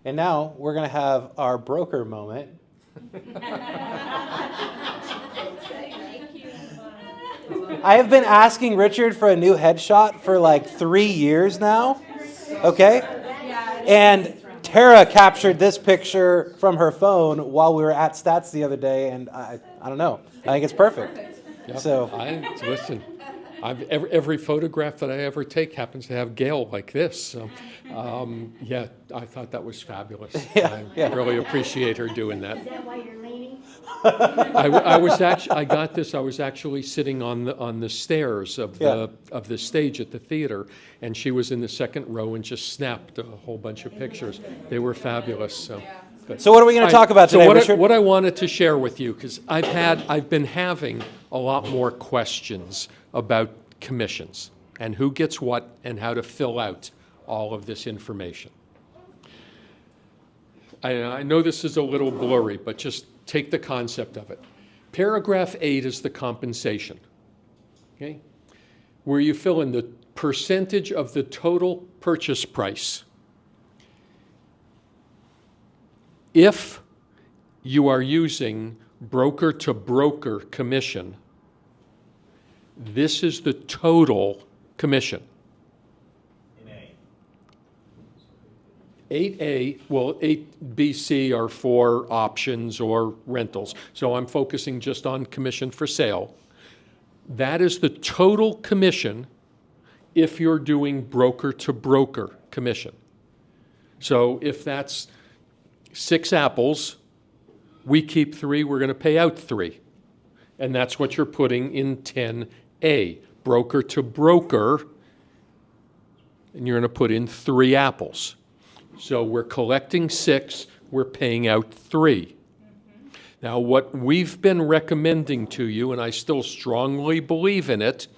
And now we're going to have our broker moment. I have been asking Richard for a new headshot for like 3 years now. Okay? And Tara captured this picture from her phone while we were at Stats the other day, and I don't know. I think it's perfect. Yep. So Listen, every photograph that I ever take happens to have Gail like this. So, yeah, I thought that was fabulous. Yeah, I really appreciate her doing that. Is that why you're leaning? I got this. I was actually sitting on the stairs of the stage at the theater, and she was in the second row and just snapped a whole bunch of pictures. They were fabulous. So. Good. what are we going to talk about today, Richard? What I wanted to share with you, because I've been having a lot more questions about commissions and who gets what and how to fill out all of this information. I know this is a little blurry, but just take the concept of it. Paragraph 8 is the compensation, okay? Where you fill in the percentage of the total purchase price. If you are using broker-to-broker commission, this is the total commission. In A. 8A, well, 8BC are for options or rentals. So I'm focusing just on commission for sale. That is the total commission if you're doing broker-to-broker commission. So if that's 6 apples, we keep 3, we're going to pay out 3. And that's what you're putting in 10A, broker to broker, and you're going to put in 3 apples. So we're collecting 6, we're paying out 3. Now, what we've been recommending to you, and I still strongly believe in it,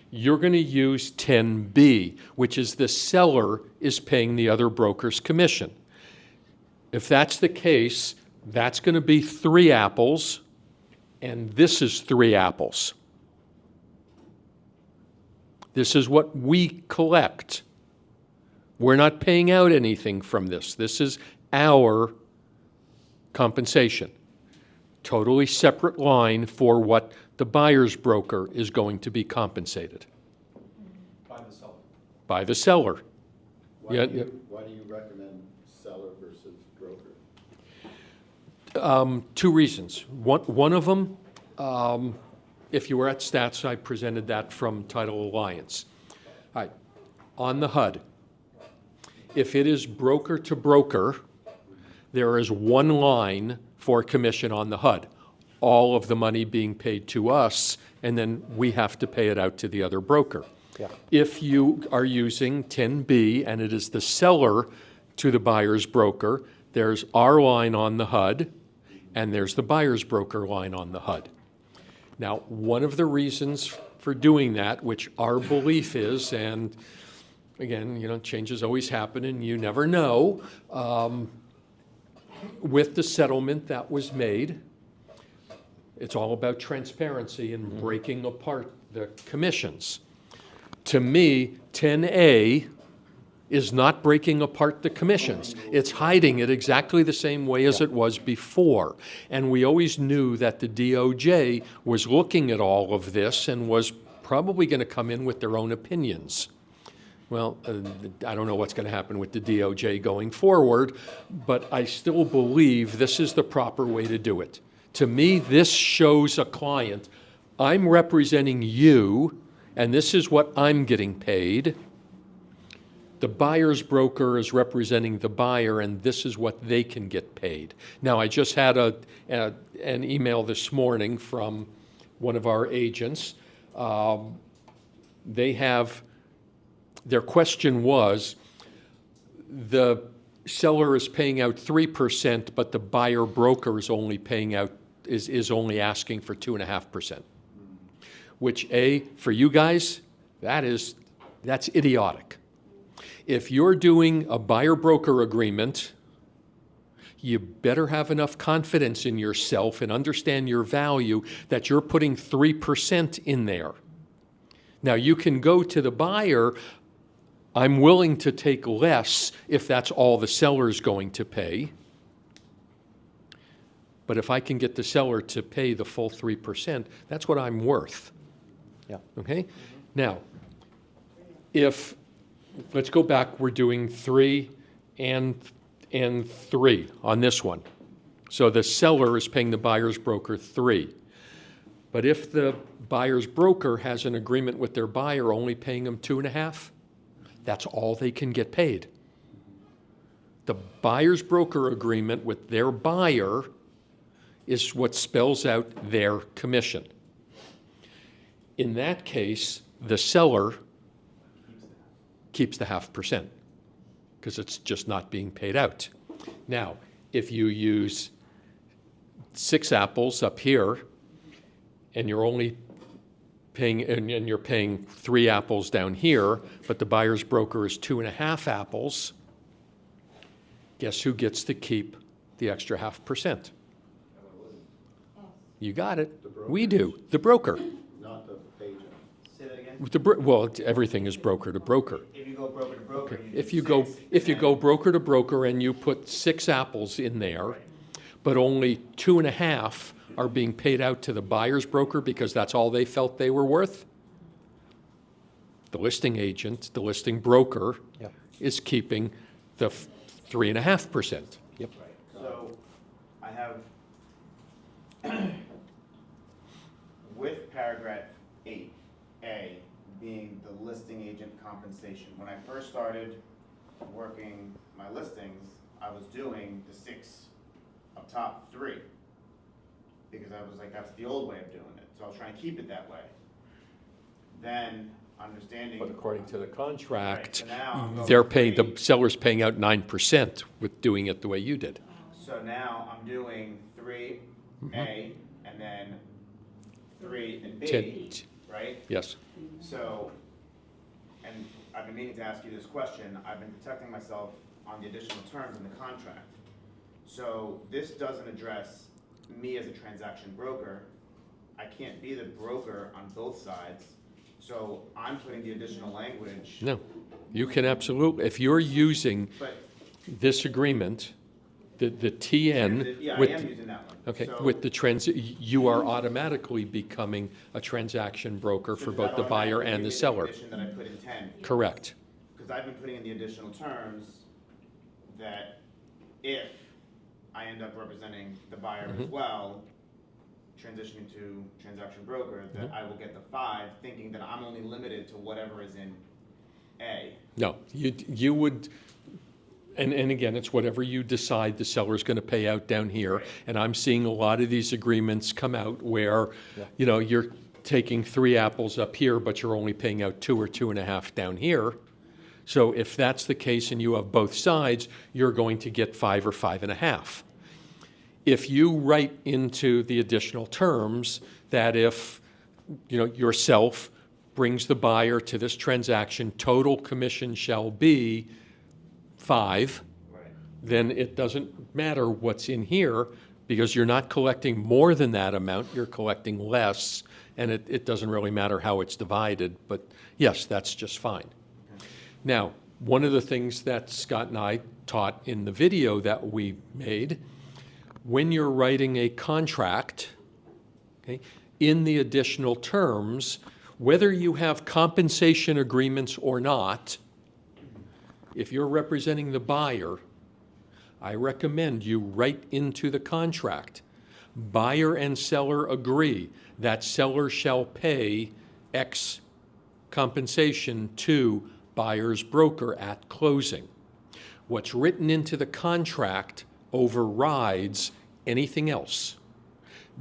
you're going to use 10B, which is the seller is paying the other broker's commission. If that's the case, that's going to be 3 apples, and this is 3 apples. This is what we collect. We're not paying out anything from this. This is our compensation. Totally separate line for what the buyer's broker is going to be compensated. By the seller. By the seller. Why do you recommend seller versus broker? 2 reasons. One of them, if you were at Stats, I presented that from Title Alliance. All right. On the HUD, if it is broker to broker, there is 1 line for commission on the HUD. All of the money being paid to us, and then we have to pay it out to the other broker. Yeah. If you are using 10B and it is the seller to the buyer's broker, there's our line on the HUD, and there's the buyer's broker line on the HUD. Now, one of the reasons for doing that, which our belief is, and again, changes always happen and you never know, with the settlement that was made, it's all about transparency and breaking apart the commissions. To me, 10A is not breaking apart the commissions. It's hiding it exactly the same way as it was before. And we always knew that the DOJ was looking at all of this and was probably going to come in with their own opinions. Well, I don't know what's going to happen with the DOJ going forward, but I still believe this is the proper way to do it. To me, this shows a client, I'm representing you, and this is what I'm getting paid. The buyer's broker is representing the buyer, and this is what they can get paid. Now, I just had an email this morning from one of our agents. Their question was, the seller is paying out 3%, but the buyer broker is only paying out is only asking for 2.5%. Which for you guys, that's idiotic. If you're doing a buyer-broker agreement, you better have enough confidence in yourself and understand your value that you're putting 3% in there. Now, you can go to the buyer I'm willing to take less if that's all the seller's going to pay. But if I can get the seller to pay the full 3%, that's what I'm worth. Yeah. Okay? Now, let's go back, we're doing 3 and 3 on this one. So the seller is paying the buyer's broker 3. But if the buyer's broker has an agreement with their buyer only paying them 2.5, that's all they can get paid. The buyer's broker agreement with their buyer is what spells out their commission. In that case, the seller keeps the 0.5% because it's just not being paid out. Now, if you use 6 apples up here and you're only paying, and you're paying 3 apples down here, but the buyer's broker is 2.5 apples, guess who gets to keep the extra 0.5%? You got it. We do. The broker. Not the agent. Say that again? Well, everything is broker to broker. If you go broker to broker, you If do you go, 6, if you and go broker to broker and you put 6 apples in there, but only 2.5 are being paid out to the buyer's broker because that's all they felt they were worth, the listing agent, the listing broker, Yeah. is keeping the 3.5%. Yep. So I have, with paragraph 8A being the listing agent compensation, when I first started working my listings, I was doing the 6 up top 3. Because I was like, that's the old way of doing it. So I was trying to keep it that way. Then understanding. But according to the contract, Right, so now I'm going they're paying, the 3. seller's paying out 9% with doing it the way you did. So now I'm doing 3A and then 3 and B, Ten- right? Yes. So, and I've been meaning to ask you this question, I've been protecting myself on the additional terms in the contract. So this doesn't address me as a transaction broker. I can't be the broker on both sides. So I'm putting the additional language, No, you can absolutely, if you're using but, this agreement, the TN. yeah, I with- am using that one. Okay, So- with the you are automatically becoming a transaction broker so for does both that the buyer automatically and the give me seller. Condition that I put in 10. Correct. Because I've been putting in the additional terms that if I end up representing the buyer as well, transitioning to transaction broker, that I will get the 5, thinking that I'm only limited to whatever is in A. No, you would, and again, it's whatever you decide the seller's going to pay out down here. Right. And I'm seeing a lot of these agreements come out where, you know, you're taking 3 apples up here, but you're only paying out 2 or 2.5 down here. So if that's the case and you have both sides, you're going to get 5 or 5.5. If you write into the additional terms that if, you know, yourself brings the buyer to this transaction, total commission shall be 5, Right. then it doesn't matter what's in here because you're not collecting more than that amount, you're collecting less, and it doesn't really matter how it's divided, but yes, that's just fine. Now, one of the things that Scott and I taught in the video that we made, when you're writing a contract, okay, in the additional terms, whether you have compensation agreements or not, if you're representing the buyer, I recommend you write into the contract, buyer and seller agree that seller shall pay X compensation to buyer's broker at closing. What's written into the contract overrides anything else.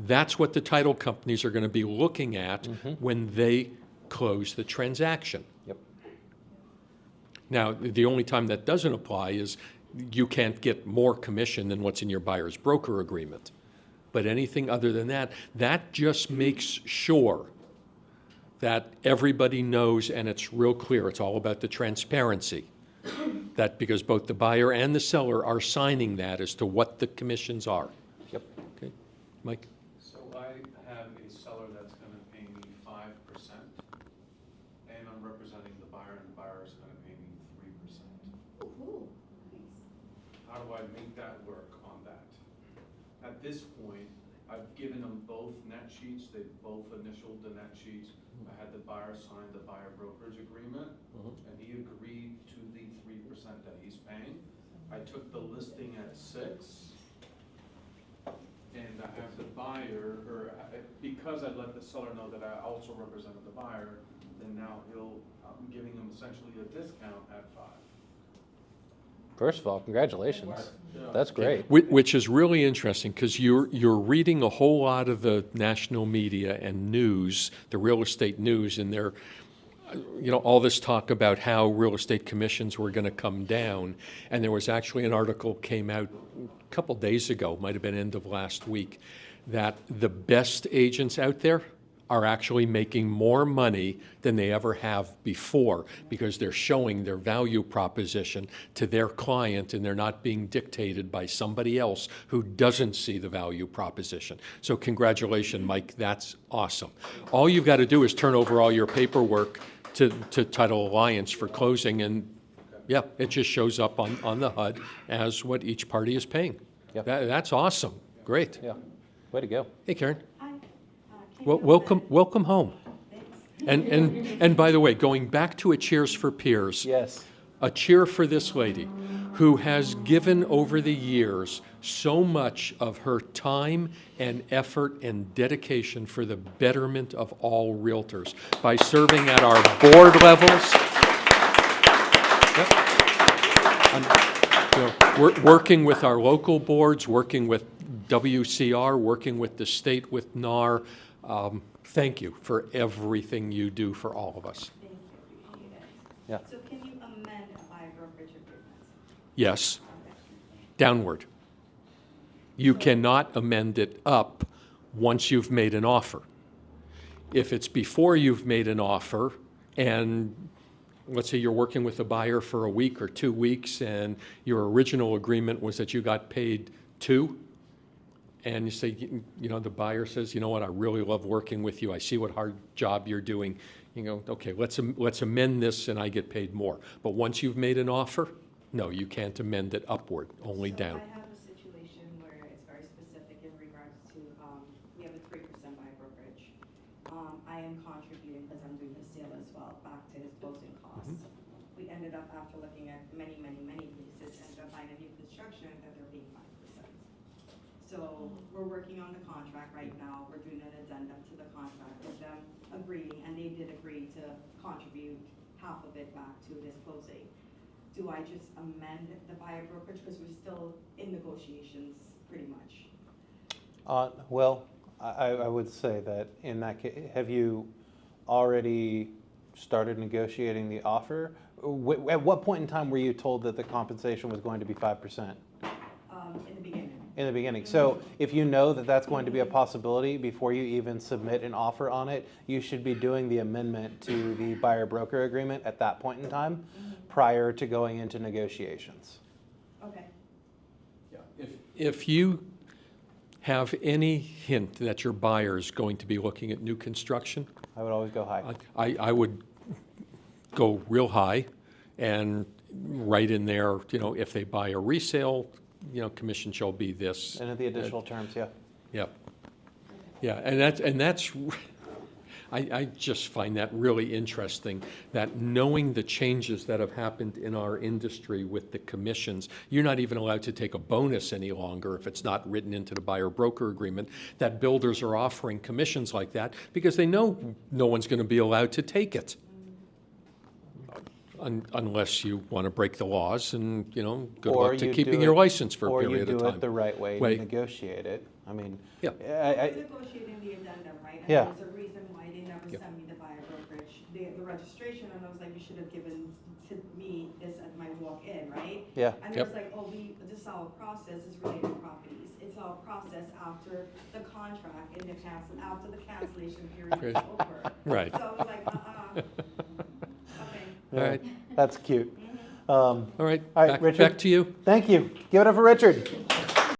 That's what the title companies are going to be looking at when they close the transaction. Yep. Now, the only time that doesn't apply is you can't get more commission than what's in your buyer's broker agreement. But anything other than that, that just makes sure that everybody knows and it's real clear. It's all about the transparency. That because both the buyer and the seller are signing that as to what the commissions are. Yep. Okay, Mike? So I have a seller that's gonna pay me 5%, and I'm representing the buyer, and the buyer is gonna pay me I make that work on that. At this point, I've given them both net sheets, they both initialed the net sheets. I had the buyer sign the buyer brokerage agreement, and he agreed to the 3% that he's paying. I took the listing at 6, and I have the buyer, because I let the seller know that I also represented the buyer, then now I'm giving him essentially a discount at 5. First of all, congratulations. That's great. Which is really interesting, because you're reading a whole lot of the national media and news, the real estate news, and they're, all this talk about how real estate commissions were going to come down. And there was actually an article came out a couple days ago, might have been end of last week, that the best agents out there are actually making more money than they ever have before, because they're showing their value proposition to their client, and they're not being dictated by somebody else who doesn't see the value proposition. So congratulations, Mike, that's awesome. All you've got to do is turn over all your paperwork to Title Alliance for closing, and yeah, it just shows up on the HUD as what each party is paying. Yep. That's awesome, great. Yeah, way to go. Hey, Karen. Hi. Well, welcome home. And by the way, going back to a Cheers for Peers, Yes. a cheer for this lady who has given over the years so much of her time and effort and dedication for the betterment of all realtors by serving at our board levels. We're working with our local boards, working with WCR, working with the state, with NAR. Thank you for everything you do for all of us. Thank you, appreciate it. Yeah. So can you amend a buyer brokerage agreement? Yes, Okay. downward. You cannot amend it up once you've made an offer. If it's before you've made an offer, and let's say you're working with a buyer for a week or 2 weeks, and your original agreement was that you got paid 2, and you say, the buyer says, you know what, I really love working with you. I see what hard job you're doing. You go, okay, let's amend this and I get paid more. But once you've made an offer, no, you can't amend it upward, only down. I have a situation where it's very specific in regards to, we have a 3% buyer brokerage. I am contributing because I'm doing the sale as well, back to his closing costs. We ended up, after looking at many cases, ended up finding new construction that they're paying 5%. So we're working on the contract right now. We're doing an addendum to the contract with them agreeing, and they did agree to contribute half of it back to this closing. Do I just amend the buyer brokerage because we're still in negotiations pretty much? Well, I would say that in that case, have you already started negotiating the offer? At what point in time were you told that the compensation was going to be 5%? In the beginning. In the beginning. So if you know that that's going to be a possibility before you even submit an offer on it, you should be doing the amendment to the buyer broker agreement at that point in time, prior to going into negotiations. Okay. If you have any hint that your buyer is going to be looking at new construction, I would always go high. I would go real high and write in there, if they buy a resale, commission shall be this. And at the additional terms, yeah. Yeah. Yeah, and that's I just find that really interesting, that knowing the changes that have happened in our industry with the commissions, you're not even allowed to take a bonus any longer if it's not written into the buyer-broker agreement, that builders are offering commissions like that because they know no one's going to be allowed to take it. Unless you want to break the laws and, good luck to keeping your license for a period of time. Or you do it the right way to negotiate it. I mean, Yeah. We're negotiating the addendum, right? Yeah. And there's a reason why they never sent me the buyer brokerage, the registration, and I was like, you should have given to me this at my walk-in, right? Yeah. And it was like, oh, this is our process is related properties. It's our process after the contract and after the cancellation period is over. Right. So I was like, okay. All right, that's cute. all right, All right, Richard. back to you. Thank you. Give it up for Richard.